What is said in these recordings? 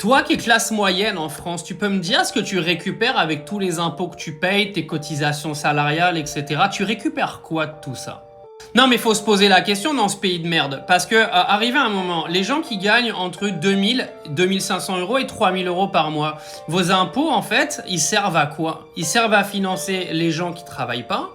Toi qui es classe moyenne en France, tu peux me dire ce que tu récupères avec tous les impôts que tu payes, tes cotisations salariales, etc. Tu récupères quoi de tout ça? Non mais faut se poser la question dans ce pays de merde. Parce que, arrivé à un moment, les gens qui gagnent entre 2000, 2500 euros et 3000 euros par mois, vos impôts en fait, ils servent à quoi? Ils servent à financer les gens qui travaillent pas.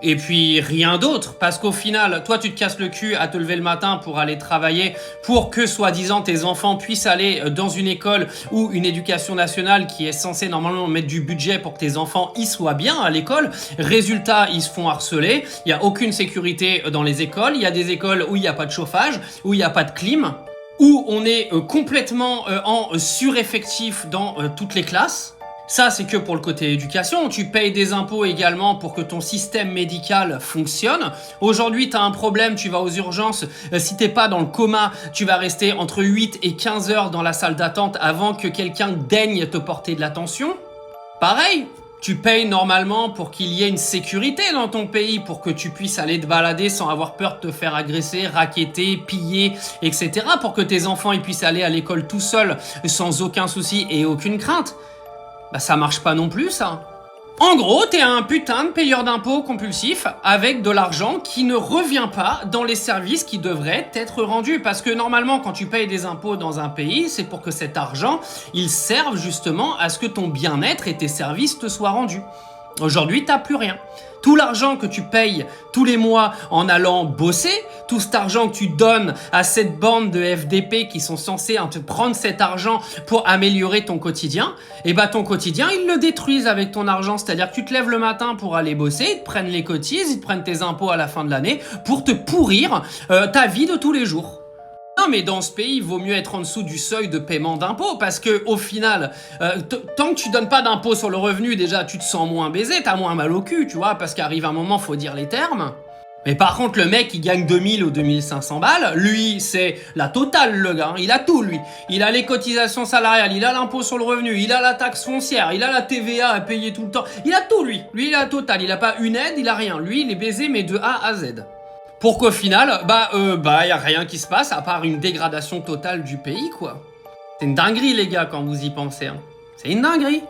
Et puis rien d'autre, parce qu'au final, toi tu te casses le cul à te lever le matin pour aller travailler, pour que soi-disant tes enfants puissent aller dans une école ou une éducation nationale qui est censée normalement mettre du budget pour que tes enfants y soient bien à l'école. Résultat, ils se font harceler, il n'y a aucune sécurité dans les écoles, il y a des écoles où il n'y a pas de chauffage, où il n'y a pas de clim, où on est complètement en sureffectif dans toutes les classes. Ça, c'est que pour le côté éducation. Tu payes des impôts également pour que ton système médical fonctionne. Aujourd'hui, tu as un problème, tu vas aux urgences. Si t'es pas dans le coma, tu vas rester entre 8 et 15 heures dans la salle d'attente avant que quelqu'un daigne te porter de l'attention. Pareil, tu payes normalement pour qu'il y ait une sécurité dans ton pays, pour que tu puisses aller te balader sans avoir peur de te faire agresser, racketter, piller, etc. Pour que tes enfants ils puissent aller à l'école tout seuls sans aucun souci et aucune crainte. Bah ça marche pas non plus ça. En gros, t'es un putain de payeur d'impôts compulsif avec de l'argent qui ne revient pas dans les services qui devraient être rendus. Parce que normalement, quand tu payes des impôts dans un pays, c'est pour que cet argent, il serve justement à ce que ton bien-être et tes services te soient rendus. Aujourd'hui, t'as plus rien. Tout l'argent que tu payes tous les mois en allant bosser, tout cet argent que tu donnes à cette bande de FDP qui sont censés te prendre cet argent pour améliorer ton quotidien, et bah ton quotidien, ils le détruisent avec ton argent. C'est-à-dire que tu te lèves le matin pour aller bosser, ils te prennent les cotises, ils te prennent tes impôts à la fin de l'année pour te pourrir ta vie de tous les jours. Non mais dans ce pays, il vaut mieux être en dessous du seuil de paiement d'impôts parce que au final, tant que tu donnes pas d'impôt sur le revenu, déjà tu te sens moins baisé, t'as moins mal au cul, tu vois, parce qu'arrive un moment, faut dire les termes. Mais par contre, le mec, il gagne 2000 ou 2500 balles, lui, c'est la totale, le gars, il a tout, lui. Il a les cotisations salariales, il a l'impôt sur le revenu, il a la taxe foncière, il a la TVA à payer tout le temps, il a tout, lui. Lui, il a la totale, il a pas une aide, il a rien. Lui, il est baisé, mais de A à Z. Pour qu'au final, y a rien qui se passe à part une dégradation totale du pays, quoi. C'est une dinguerie, les gars, quand vous y pensez, hein. C'est une dinguerie.